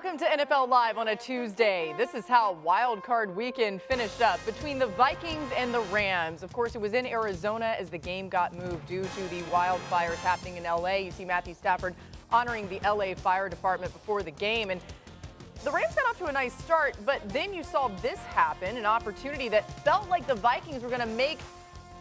Welcome to NFL Live on a Tuesday. This is how Wildcard weekend finished up between the Vikings and the Rams. Of course, it was in Arizona as the game got moved due to the wildfires happening in LA. You see Matthew Stafford honoring the LA Fire Department before the game. And the Rams got off to a nice start, but then you saw this happen, an opportunity that felt like the Vikings were going to make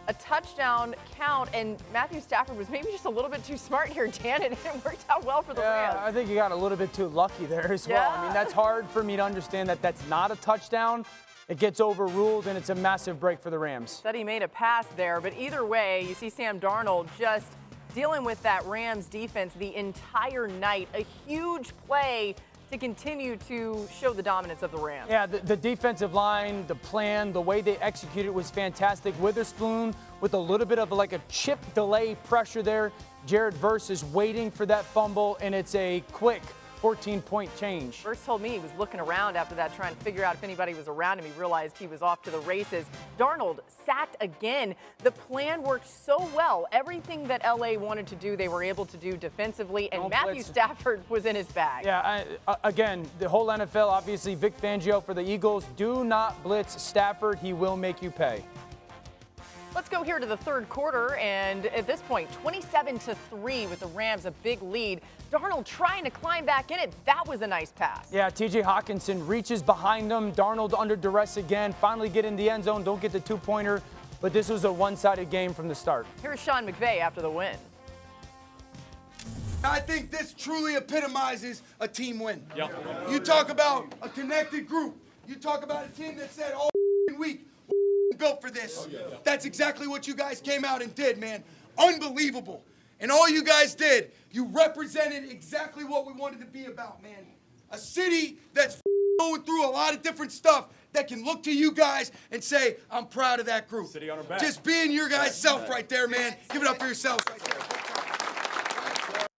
a touchdown count, and Matthew Stafford was maybe just a little bit too smart here, Dan, and it worked out well for the Rams. I think you got a little bit too lucky there as well. I mean, that's hard for me to understand that that's not a touchdown. It gets overruled, and it's a massive break for the Rams. Said he made a pass there, but either way, you see Sam Darnold just dealing with that Rams defense the entire night. A huge play to continue to show the dominance of the Rams. Yeah, the defensive line, the plan, the way they executed was fantastic. Witherspoon with a little bit of like a chip delay pressure there. Jared Verse is waiting for that fumble, and it's a quick 14-point change. Verse told me he was looking around after that, trying to figure out if anybody was around him. He realized he was off to the races. Darnold sacked again. The plan worked so well. Everything that LA wanted to do, they were able to do defensively, and Matthew Stafford was in his bag. Yeah, again, the whole NFL, obviously, Vic Fangio for the Eagles, do not blitz Stafford. He will make you pay. Let's go here to the third quarter, and at this point, 27-3 with the Rams, a big lead. Darnold trying to climb back in it. That was a nice pass. Yeah, TJ Hawkinson reaches behind him. Darnold under duress again. Finally get in the end zone. Don't get the two-pointer, but this was a one-sided game from the start. Here's Sean McVay after the win. I think this truly epitomizes a team win. Yep. You talk about a connected group. You talk about a team that said all week, built for this. That's exactly what you guys came out and did, man. Unbelievable. And all you guys did, you represented exactly what we wanted to be about, man. A city that's going through a lot of different stuff that can look to you guys and say, I'm proud of that group. City on our back. Just being your guys' self right there, man. Give it up for yourselves right there.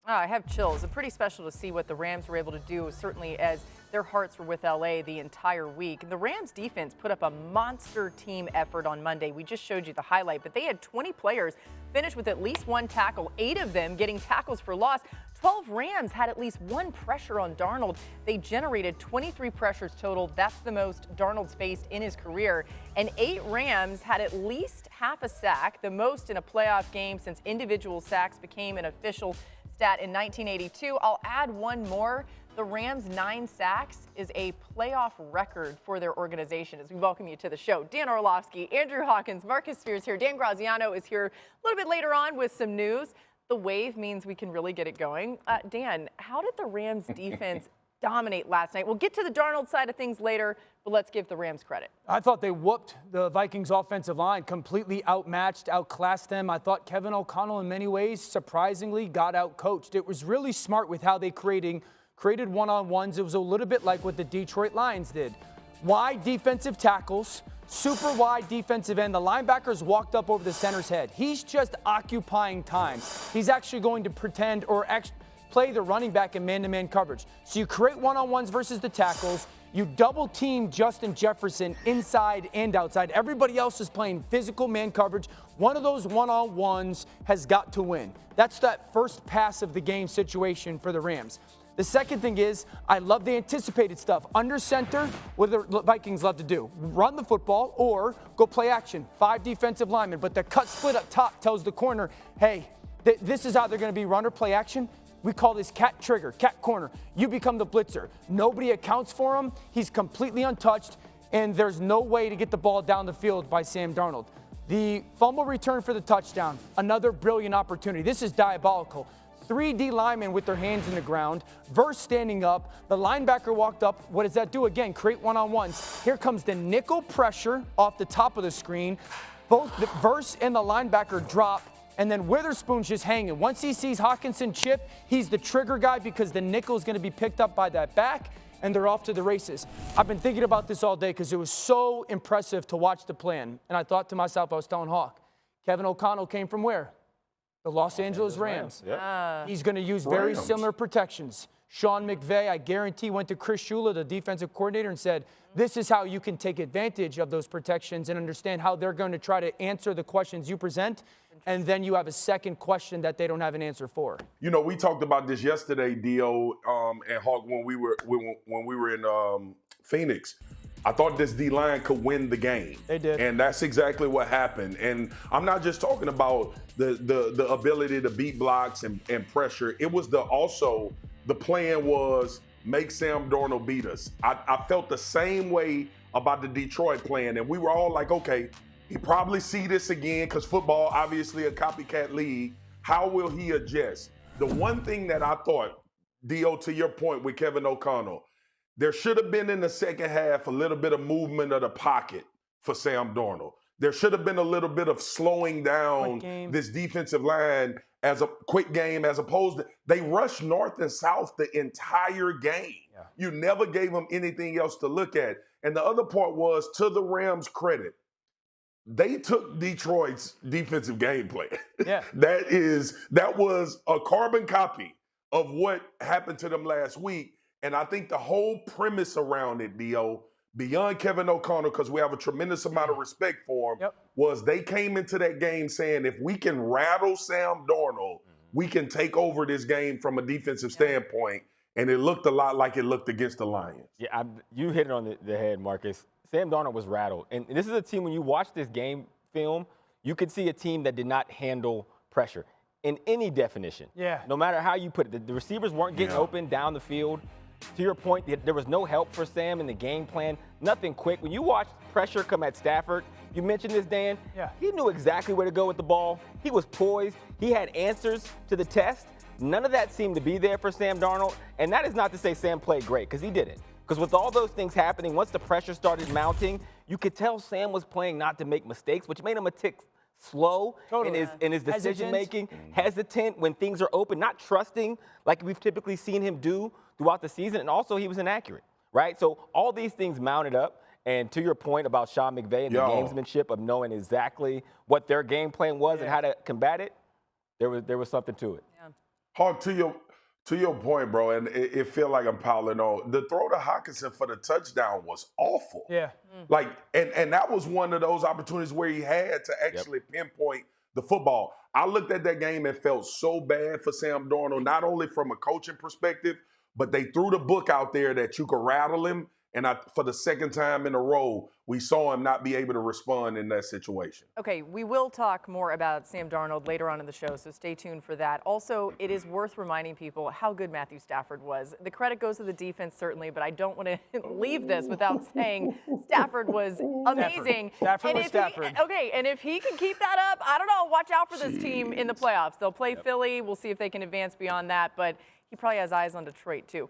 Oh, I have chills. It's pretty special to see what the Rams were able to do, certainly as their hearts were with LA the entire week. The Rams defense put up a monster team effort on Monday. We just showed you the highlight, but they had 20 players finish with at least one tackle, 8 of them getting tackles for loss. 12 Rams had at least one pressure on Darnold. They generated 23 pressures total. That's the most Darnold's faced in his career. And 8 Rams had at least half a sack, the most in a playoff game since individual sacks became an official stat in 1982. I'll add one more. The Rams' 9 sacks is a playoff record for their organization. As we welcome you to the show, Dan Orlovsky, Andrew Hawkins, Marcus Spears here. Dan Graziano is here a little bit later on with some news. The wave means we can really get it going. Dan, how did the Rams defense dominate last night? We'll get to the Darnold side of things later, but let's give the Rams credit. I thought they whooped the Vikings offensive line, completely outmatched, outclassed them. I thought Kevin O'Connell in many ways, surprisingly, got outcoached. It was really smart with how they created one-on-ones. It was a little bit like what the Detroit Lions did. Wide defensive tackles, super wide defensive end. The linebackers walked up over the center's head. He's just occupying time. He's actually going to pretend or play the running back in man-to-man coverage. So you create one-on-ones versus the tackles. You double-team Justin Jefferson inside and outside. Everybody else is playing physical man coverage. One of those one-on-ones has got to win. That's that first pass of the game situation for the Rams. The second thing is, I love the anticipated stuff. Under center, what do the Vikings love to do? Run the football or go play action. 5 defensive linemen, but the cut split up top tells the corner, hey, this is how they're going to be run or play action. We call this cat trigger, cat corner. You become the blitzer. Nobody accounts for him. He's completely untouched, and there's no way to get the ball down the field by Sam Darnold. The fumble return for the touchdown, another brilliant opportunity. This is diabolical. 3 D linemen with their hands in the ground. Verse standing up. The linebacker walked up. What does that do? Again, create one-on-ones. Here comes the nickel pressure off the top of the screen. Both the Verse and the linebacker drop, and then Witherspoon's just hanging. Once he sees Hawkinson chip, he's the trigger guy because the nickel is going to be picked up by that back, and they're off to the races. I've been thinking about this all day because it was so impressive to watch the plan. And I thought to myself, I was telling Hawk, Kevin O'Connell came from where? The Los Angeles Rams. Yep. He's going to use very similar protections. Sean McVay, I guarantee, went to Chris Shula, the defensive coordinator, and said, this is how you can take advantage of those protections and understand how they're going to try to answer the questions you present. and then you have a second question that they don't have an answer for. You know, we talked about this yesterday, Dio, and Hawk, when we were in Phoenix. I thought this D-line could win the game. They did. And that's exactly what happened. And I'm not just talking about the ability to beat blocks and pressure. It was also the plan was make Sam Darnold beat us. I felt the same way about the Detroit plan. And we were all like, okay, he probably see this again because football, obviously a copycat league. How will he adjust? The one thing that I thought, Dio, to your point with Kevin O'Connell, there should have been in the second half a little bit of movement of the pocket for Sam Darnold. There should have been a little bit of slowing down this defensive line as a quick game, as opposed to they rushed north and south the entire game. Yeah. You never gave them anything else to look at. And the other part was, to the Rams' credit, they took Detroit's defensive game plan. Yeah. That was a carbon copy of what happened to them last week. And I think the whole premise around it, Dio, beyond Kevin O'Connell, because we have a tremendous amount of respect for him, was they came into that game saying, if we can rattle Sam Darnold, we can take over this game from a defensive standpoint. And it looked a lot like it looked against the Lions. Yeah, you hit it on the head, Marcus. Sam Darnold was rattled. And this is a team, when you watch this game film, you could see a team that did not handle pressure in any definition. Yeah. No matter how you put it. The receivers weren't getting open down the field. To your point, there was no help for Sam in the game plan. Nothing quick. When you watch pressure come at Stafford, you mentioned this, Dan. Yeah. He knew exactly where to go with the ball. He was poised. He had answers to the test. None of that seemed to be there for Sam Darnold. And that is not to say Sam played great, because he didn't. Because with all those things happening, once the pressure started mounting, you could tell Sam was playing not to make mistakes, which made him a tick slow in his decision-making, hesitant when things are open, not trusting like we've typically seen him do throughout the season. And also, he was inaccurate, right? So all these things mounted up. And to your point about Sean McVay and the gamesmanship of knowing exactly what their game plan was and how to combat it, there was something to it. Yeah. Hawk, to your point, bro, and it feel like I'm piling on. The throw to Hawkinson for the touchdown was awful. Yeah. Like, and that was one of those opportunities where he had to actually pinpoint the football. I looked at that game and felt so bad for Sam Darnold, not only from a coaching perspective, but they threw the book out there that you could rattle him. And for the second time in a row, we saw him not be able to respond in that situation. Okay, we will talk more about Sam Darnold later on in the show, so stay tuned for that. Also, it is worth reminding people how good Matthew Stafford was. The credit goes to the defense, certainly, but I don't want to leave this without saying Stafford was amazing. Stafford was Stafford. And if he can keep that up, I don't know, watch out for this team in the playoffs. They'll play Philly. We'll see if they can advance beyond that, but he probably has eyes on Detroit, too.